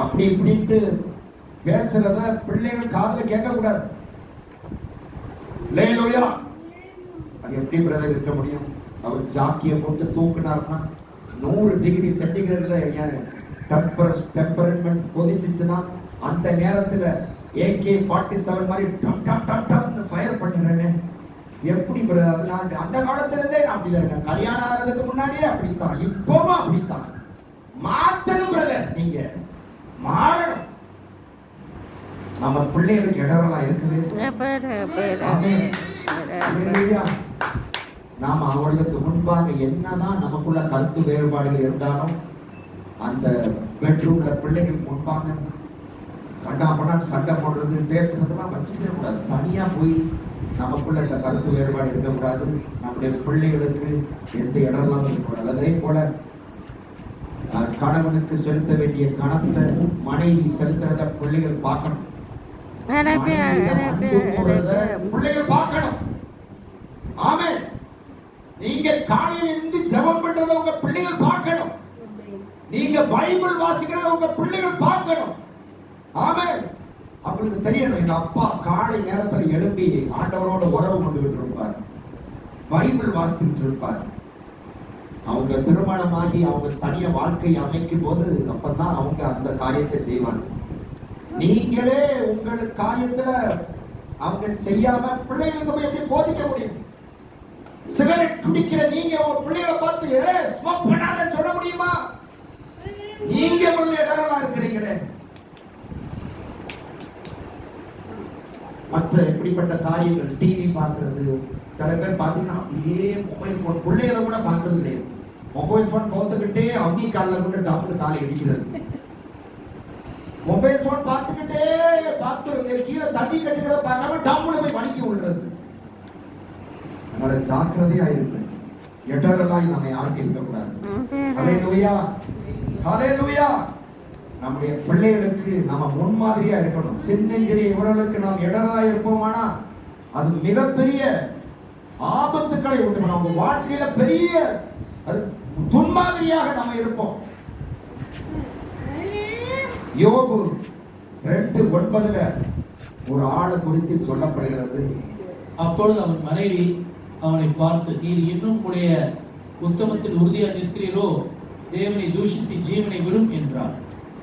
அப்படி இப்படின்ட்டு பேசுறத பிள்ளைகள் காதுல கேட்க கூடாது. லேலூயா. அது எப்படி பிரதர் இருக்க முடியும்? அவர் ஜாக்கிய போட்டு தூக்குனார்னா 100 டிகிரி சென்டிகிரேட்ல டெம்பரமெண்ட் கொதிச்சுச்சுன்னா அந்த நேரத்துல AK-47 மாதிரி டப் டப் டப் டப்னு ஃபயர் பண்ணுறேன்னு எப்படி பிரதர்? நான் அந்த காலத்துல இருந்தே நான் அப்படிதான் இருக்கேன். கல்யாணம் ஆகிறதுக்கு முன்னாடியே அப்படித்தான், இப்பவும் அப்படித்தான். மாத்தணும் பிரதர், நீங்க மாறணும். நம்ம பிள்ளைகளுக்கு இடரெல்லாம் இருக்குது. நாம அவர்களுக்கு முன்பாக என்னதான் நமக்குள்ள கருத்து வேறுபாடுகள் இருந்தாலும் அந்த பெட்ரூம்ல பிள்ளைகளுக்கு முன்பாக கண்டாமனா சண்டை போடுறது பேசுறதுலாம் வச்சுக்க கூடாது. தனியா போய் நமக்குள்ள இந்த கருத்து வேறுபாடு இருக்கக்கூடாது. நம்முடைய பிள்ளைகளுக்கு எந்த இடரெல்லாம் இருக்கக்கூடாது. அதே போல கணவனுக்கு செலுத்த வேண்டிய கணத்தை மனைவி செலுத்துறத பிள்ளைகள் பார்க்கணும். பிள்ளைகள் பார்க்கணும். ஆமே. நீங்க காலையில் இருந்து ஜெபம் பண்றத உங்க பிள்ளைகள் பார்க்கணும். நீங்க பைபிள் வாசிக்கிறத உங்க பிள்ளைகள் பார்க்கணும். ஆமே. அவங்களுக்கு தெரியணும், எங்க அப்பா காலை நேரத்துல எழுப்பி ஆண்டவரோட உறவு கொண்டு இருப்பார், பைபிள் வாசித்துட்டு இருப்பார். அவங்க திருமணமாகி அவங்க தனிய வாழ்க்கை அமைக்கும் போது அப்பதான் அவங்க அந்த காரியத்தை செய்வாங்க. நீங்களே உங்களுக்கு காரியத்துல அவங்க செய்யாம பிள்ளைகளுக்கு போய் எப்படி போதிக்க முடியும்? சிகரெட் குடிக்கிற நீங்க உங்க பிள்ளைகளை பார்த்து ஸ்மோக் பண்ணாதன்னு சொல்ல முடியுமா? நீங்க கொஞ்சம் இடரலா இருக்கிறீங்களே. மற்ற எப்படிப்பட்ட காரியங்கள், டிவி பார்க்கறது, சில பேர் பாத்தீங்கன்னா அப்படியே மொபைல் போன், பிள்ளைகளை கூட பார்க்கறது கிடையாது. மொபைல் போன் பார்த்துக்கிட்டே அம்மி காலில் கூட டாக்டர் காலை அடிக்கிறது. மொபைல் போன் பார்த்துக்கிட்டே பார்த்து கீழே தண்ணி கட்டுக்கிறத பார்க்காம டம்முன்னு போய் வலிக்கி விடுறது. நம்மளோட ஜாக்கிரதையா இருக்கு. இடரெல்லாம் நம்ம யாருக்கும் இருக்கக்கூடாது. ஹல்லேலூயா, ஹல்லேலூயா. நம்முடைய பிள்ளைகளுக்கு நம்ம முன்மாதிரியா இருக்கணும். சின்னஞ்சிறிய இவர்களுக்கு நாம் இடரா இருப்போமானா அது மிகப்பெரிய ஆபத்துக்களை உண்டு பண்ணும். அவங்க வாழ்க்கையில பெரிய துன்மாதிரியாக நம்ம இருப்போம். யோபு 2:9 ஒரு ஆளை குறித்து சொல்லப்படுகிறது. அப்பொழுது அவன் மனைவி அவனை பார்த்து, நீர் இன்னும் உடைய உத்தமத்தில் உறுதியா நிற்கிறீரோ, தேவனை தூஷித்து ஜீவனை விடும் என்றார்.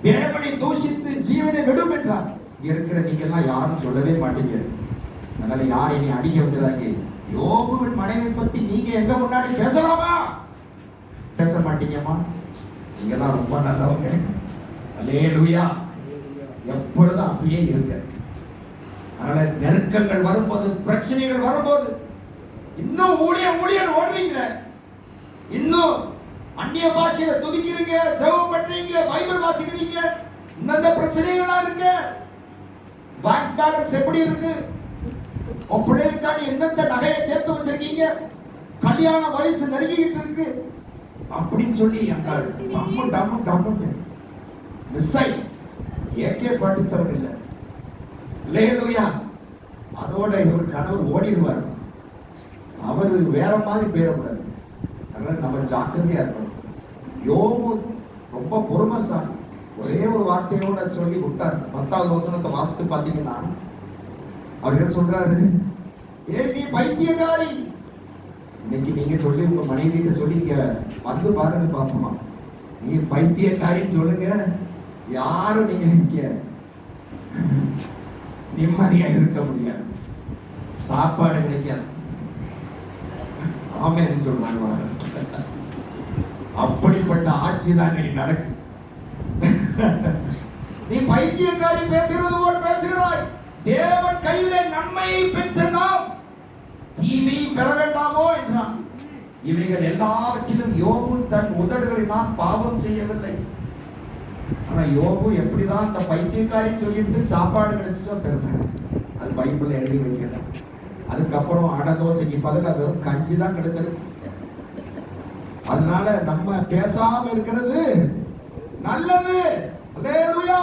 தேவனை தூஷித்து ஜீவனை விடும் என்றார். இருக்கிற நீங்க எல்லாம் யாரும் சொல்லவே மாட்டீங்க. அதனால யாரை நீ அடிக்க வந்துடாங்க. யோபுவின் மனைவி பத்தி நீங்க எங்க முன்னாடி பேசலாமா? பேச மாட்டீங்கம்மா. நீங்க எல்லாம் ரொம்ப நல்லவங்க. அல்லேலூயா. எப்பொழுதும் அப்படியே இருக்க. அதனால நெருக்கங்கள் வரும்போது, பிரச்சனைகள் வரும்போது இன்னும் ஊழியர் ஓடுறீங்க, இன்னும் அந்நிய பாஷையில துதிக்கிறீங்க, ஜெபம் பண்றீங்க, பைபிள் வாசிக்கிறீங்க, இந்த பிரச்சனைகளா இருக்கு. பேங்க் பேலன்ஸ் எப்படி இருக்கு? உன் பிள்ளைகளுக்கான எந்தெந்த நகையை சேர்த்து வச்சிருக்கீங்க? கல்யாண வயசு நெருங்கிட்டு இருக்கு அப்படின்னு சொல்லி டம்மு மிஸ்ஸை AK-47 இல்ல. அல்லேலூயா. அதோட இவர் கணவர் ஓடிடுவார். அவரு வேற மாதிரி பேரக்கூடாது. அதனால நம்ம ஜாக்கிரதையா இருக்கணும். யோபு ரொம்ப பொறுமைசாலி. ஒரே ஒரு வார்த்தையோட சொல்லி விட்டார். 10வது வசனத்தை வாசித்து பாத்தீங்கன்னா அவர் சொல்றாரு, நீ பைத்தியக்காரி. இன்னைக்கு நீங்க சொல்லி உங்க மனைவிட்ட சொல்லி நீங்க வந்து பாருங்க பாப்போமா, நீ பைத்தியக்காரின்னு சொல்லுங்க. யாரும் நீங்க இங்க நிம்மதியா இருக்க முடியாது, சாப்பாடு கிடைக்காது. ஆமென் சொல்றாங்க. அப்படிப்பட்ட ஆட்சி தான் நீ நடக்கு. நீ பைத்தியக்காரி பேசுகிறது போல் பேசுகிறாய். தேவன் கையிலே நன்மையை பெற்ற நாம் தீமையை பெற வேண்டாமோ என்றான். இவைகள் எல்லாவற்றிலும் யோபு தன் உதடுகளினால் பாவம் செய்யவில்லை. ஆனா யோபு எப்படிதான் அந்த பைத்தியக்காரி சொல்லிட்டு சாப்பாடு கிடைச்சோ தெரியல. அது பைபிள்ல எழுதி வைக்கல. அதுக்கப்புறம் அடை தோசைக்கு பதிலா வெறும் கஞ்சி தான் கிடைத்தது. அதனால நம்ம பேசாம இருக்கிறது நல்லது. அல்லேலூயா.